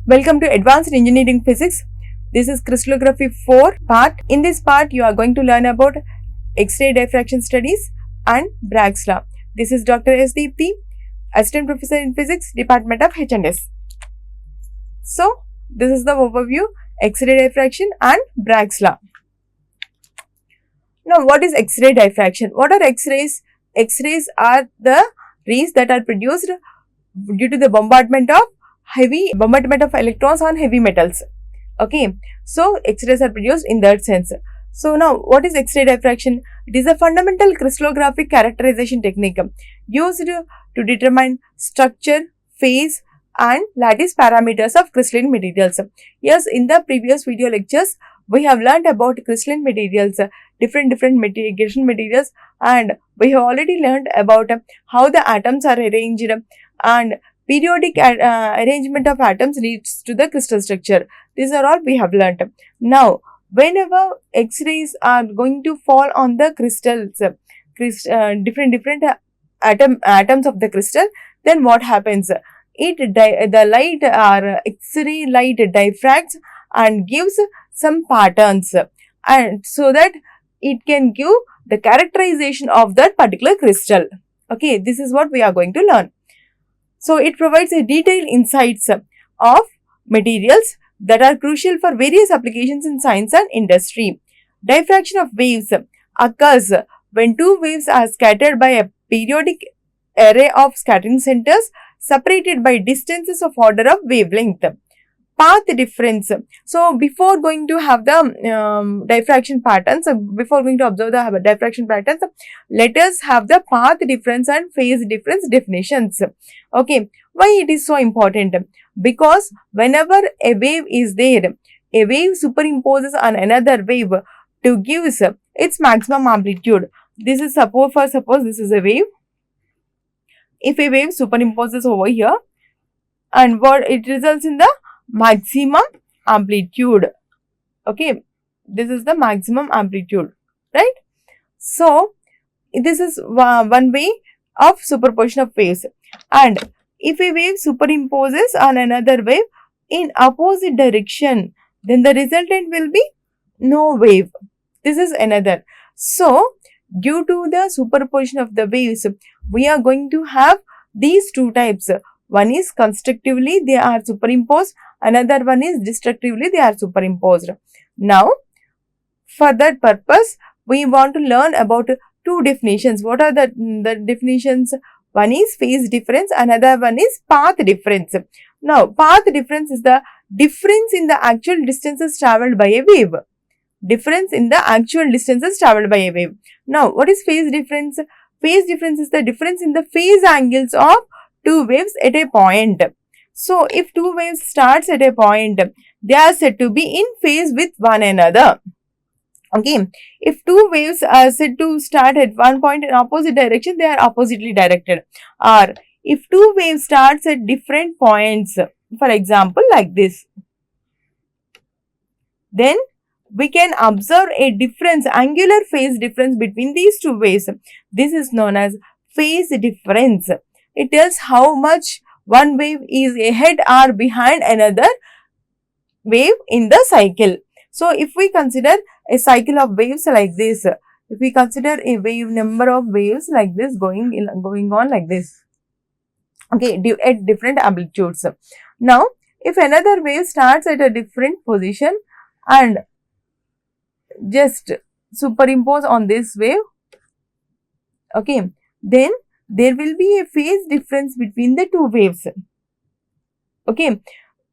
Welcome to Advanced Engineering Physics. This is crystallography 4 part. In this part, you are going to learn about X-ray diffraction studies and Bragg's law. This is Dr. S. Deepthi, Assistant Professor in Physics, Department of H&S. So, this is the overview, X-ray diffraction and Bragg's law. Now, what is X-ray diffraction? What are X-rays? X-rays are the rays that are produced due to the bombardment of electrons on heavy metals. Okay, so X-rays are produced in that sense. So now, what is X-ray diffraction? It is a fundamental crystallographic characterization technique used to determine structure, phase and lattice parameters of crystalline materials. Yes, in the previous video lectures, we have learned about crystalline materials, different crystalline materials, and we have already learned about how the atoms are arranged, and periodic arrangement of atoms leads to the crystal structure. These are all we have learnt. Now, whenever X-rays are going to fall on the crystals, different atoms of the crystal, then what happens? The light or X-ray light diffracts and gives some patterns, and so that it can give the characterization of that particular crystal. Okay, this is what we are going to learn. So, it provides a detailed insights of materials that are crucial for various applications in science and industry. Diffraction of waves occurs when two waves are scattered by a periodic array of scattering centers separated by distances of order of wavelength. Path difference. So, before going to have the diffraction patterns, before going to observe the diffraction patterns, let us have the path difference and phase difference definitions. Okay, why it is so important? Because whenever a wave is there, a wave superimposes on another wave to give its maximum amplitude. This is suppose this is a wave. If a wave superimposes over here, and what it results in the maximum amplitude. Okay, this is the maximum amplitude, right? So, this is one way of superposition of waves. And if a wave superimposes on another wave in opposite direction, then the resultant will be no wave. This is another. So, due to the superposition of the waves, we are going to have these two types. One is constructively they are superimposed, another one is destructively they are superimposed. Now, for that purpose, we want to learn about two definitions. What are the definitions? One is phase difference, another one is path difference. Now, path difference is the difference in the actual distances travelled by a wave. Difference in the actual distances travelled by a wave. Now, what is phase difference? Phase difference is the difference in the phase angles of two waves at a point. So, if two waves starts at a point, they are said to be in phase with one another. Okay, if two waves are said to start at one point in opposite direction, they are oppositely directed. Or if two waves starts at different points, for example, like this, then we can observe a difference, angular phase difference between these two waves. This is known as phase difference. It tells how much one wave is ahead or behind another wave in the cycle. So, if we consider a cycle of waves like this, if we consider a wave number of waves like this going on like this, okay, at different amplitudes. Now, if another wave starts at a different position and just superimpose on this wave, okay, then there will be a phase difference between the two waves. Okay,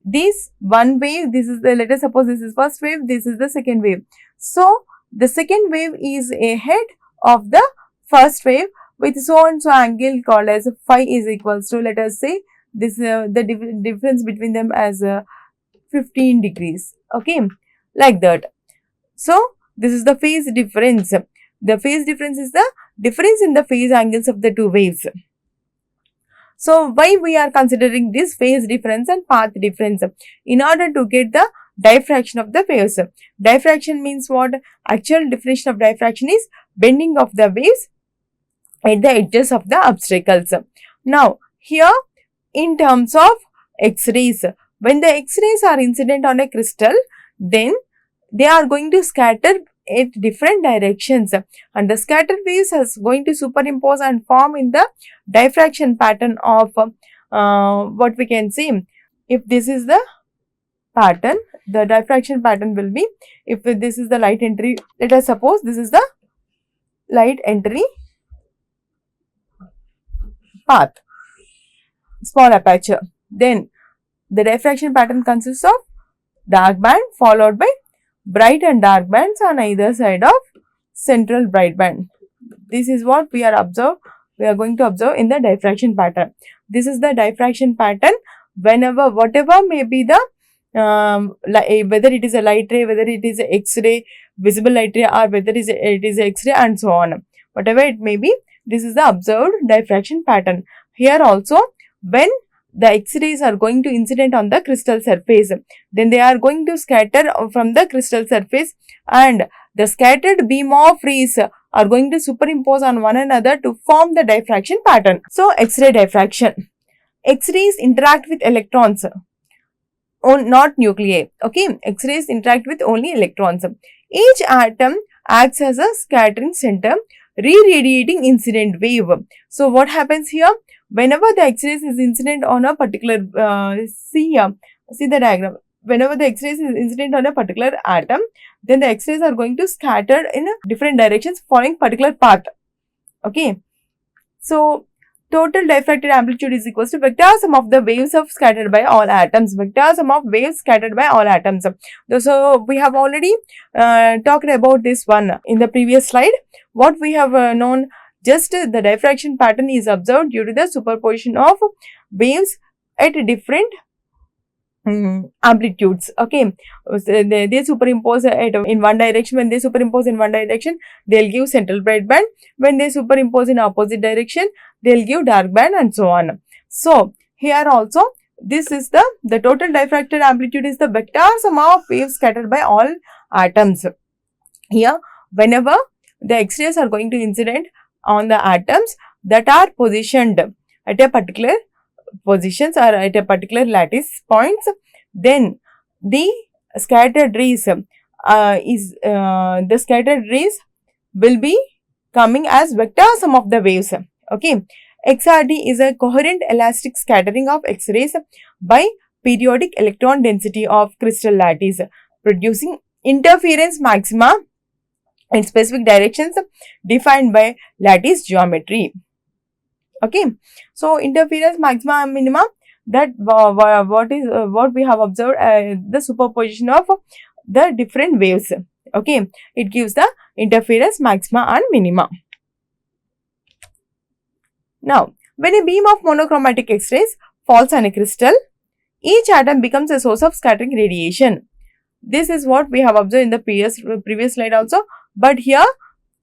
this one wave, this is the, let us suppose this is first wave, this is the second wave. So, the second wave is ahead of the first wave with so and so angle called as phi is equals to, let us say, this the difference between them as 15 degrees. Okay, like that. So, this is the phase difference. The phase difference is the difference in the phase angles of the two waves. So, why we are considering this phase difference and path difference? In order to get the diffraction of the waves. Diffraction means what? Actual definition of diffraction is bending of the waves at the edges of the obstacles. Now, here in terms of X-rays, when the X-rays are incident on a crystal, then they are going to scatter at different directions, and the scattered waves is going to superimpose and form in the diffraction pattern of what we can see. If this is the pattern, the diffraction pattern will be, if this is the light entry, let us suppose this is the light entry path, small aperture, then the diffraction pattern consists of dark band followed by bright and dark bands on either side of central bright band. This is what we are going to observe in the diffraction pattern. This is the diffraction pattern whenever, whatever may be the whether it is a light ray, whether it is a X-ray, visible light ray, or whether it is a X-ray, and so on. Whatever it may be, this is the observed diffraction pattern. Here also, when the X-rays are going to incident on the crystal surface, then they are going to scatter from the crystal surface, and the scattered beam of rays are going to superimpose on one another to form the diffraction pattern. So, X-ray diffraction. X-rays interact with electrons, not nuclei. Okay, X-rays interact with only electrons. Each atom acts as a scattering center, re-radiating incident wave. So, what happens here? Whenever the X-rays is incident on a particular, see the diagram. Whenever the X-rays is incident on a particular atom, then the X-rays are going to scatter in different directions following particular path. Okay. So, total diffracted amplitude is equals to vector sum of the waves of scattered by all atoms. Vector sum of waves scattered by all atoms. So, we have already talked about this one in the previous slide. What we have known, just the diffraction pattern is observed due to the superposition of waves at different amplitudes. Okay, so they superimpose in one direction. When they superimpose in one direction, they'll give central bright band. When they superimpose in opposite direction, they'll give dark band, and so on. So, here also, this is the total diffracted amplitude is the vector sum of waves scattered by all atoms. Here, whenever the X-rays are going to incident on the atoms that are positioned at a particular positions or at a particular lattice points, then the scattered rays will be coming as vector sum of the waves. Okay, XRD is a coherent elastic scattering of X-rays by periodic electron density of crystal lattice, producing interference maxima in specific directions defined by lattice geometry. Okay, so interference maxima and minima, that what we have observed, the superposition of the different waves. Okay, it gives the interference maxima and minima. Now, when a beam of monochromatic X-rays falls on a crystal, each atom becomes a source of scattering radiation. This is what we have observed in the previous slide also. But here,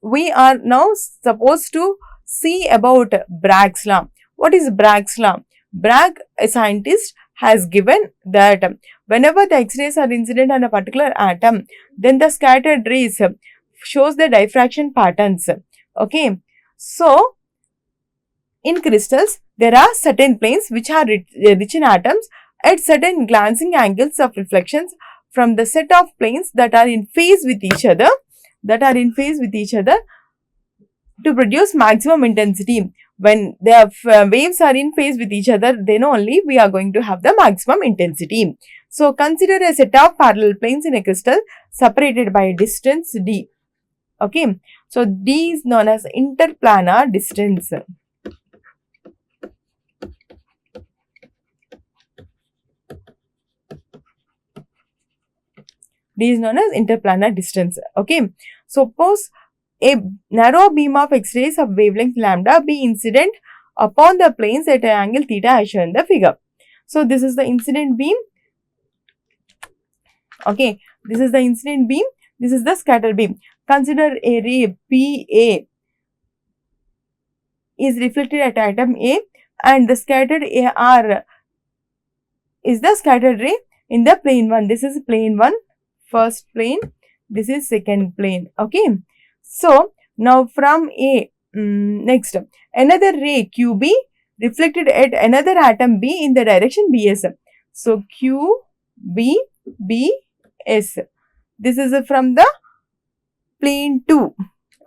we are now supposed to see about Bragg's law. What is Bragg's law? Bragg, a scientist, has given that whenever the X-rays are incident on a particular atom, then the scattered rays shows the diffraction patterns. Okay. So, in crystals, there are certain planes which are rich in atoms at certain glancing angles of reflections from the set of planes that are in phase with each other, to produce maximum intensity. When the waves are in phase with each other, then only we are going to have the maximum intensity. So, consider a set of parallel planes in a crystal separated by a distance d. Okay. So, d is known as interplanar distance. D is known as interplanar distance. Okay. Suppose a narrow beam of X-rays of wavelength lambda be incident upon the planes at an angle theta as shown in the figure. So, this is the incident beam. Okay. This is the incident beam. This is the scatter beam. Consider a ray PA is reflected at atom A, and the scattered AR is the scattered ray in the plane 1. This is plane 1. First plane, this is second plane. Okay, so now from A, next another ray QB reflected at another atom B in the direction BS. So Q, B, B, S. This is from the plane 2.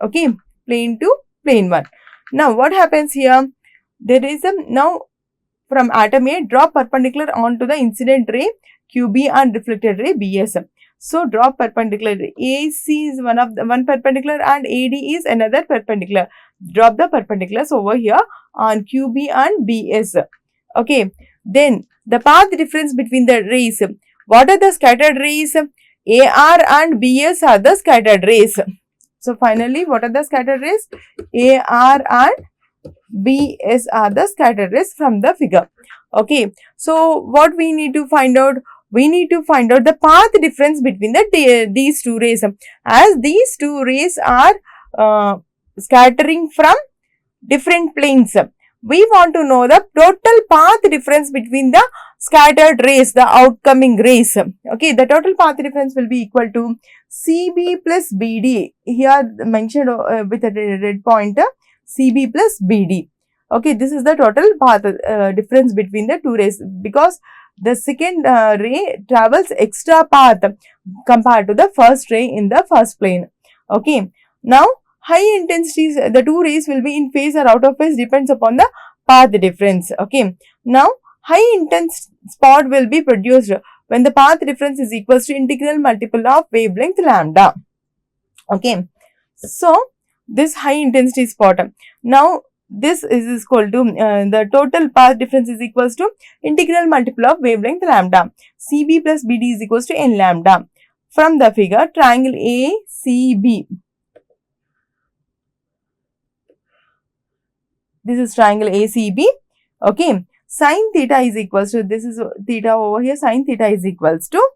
Okay, plane 2, plane 1. Now what happens here? There is a now from atom A, drop perpendicular onto the incident ray QB and reflected ray BS. So drop perpendicular. AC is one perpendicular and AD is another perpendicular. Drop the perpendiculars over here on QB and BS. Okay. Then the path difference between the rays. What are the scattered rays? AR and BS are the scattered rays. So finally, what are the scattered rays? AR and BS are the scattered rays from the figure. Okay. So what we need to find out? We need to find out the path difference between these two rays. As these two rays are scattering from different planes, we want to know the total path difference between the scattered rays, the outcoming rays. Okay, the total path difference will be equal to CB plus BD. Here mentioned with a red pointer, CB plus BD. Okay, this is the total path difference between the two rays, because the second ray travels extra path compared to the first ray in the first plane. Okay, now high intensities, the two rays will be in phase or out of phase, depends upon the path difference. Okay, now high intense spot will be produced when the path difference is equal to integral multiple of wavelength lambda. Okay, so this high intensity spot. Now this is equal to the total path difference is equals to integral multiple of wavelength lambda. CB plus BD is equals to n lambda. From the figure, triangle ACB. This is triangle ACB. Okay. Sin theta is equals to, this is theta over here, sin theta is equals to,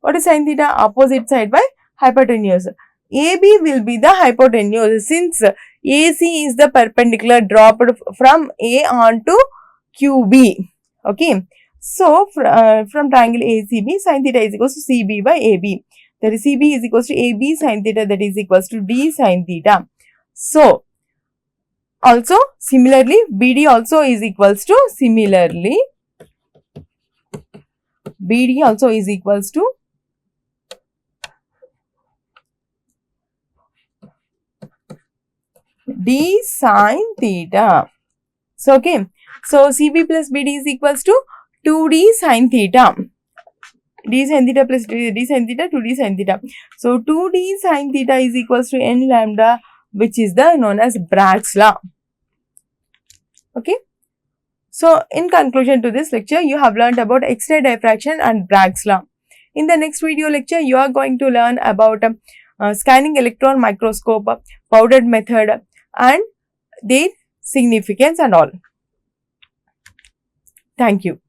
what is sin theta? Opposite side by hypotenuse. AB will be the hypotenuse, since AC is the perpendicular dropped from A onto QB. Okay. So, from triangle ACB, sin theta is equals to CB by AB. That is, CB is equals to AB sin theta, that is equals to D sin theta. So, also similarly, BD also is equals to, BD also is equals to D sin theta. So, okay. So, CB plus BD is equals to 2D sin theta. D sin theta plus D sin theta, 2D sin theta. So, 2D sin theta is equals to n lambda, which is the known as Bragg's law. Okay. So, in conclusion to this lecture, you have learned about X-ray diffraction and Bragg's law. In the next video lecture, you are going to learn about scanning electron microscope, powdered method, and their significance and all. Thank you.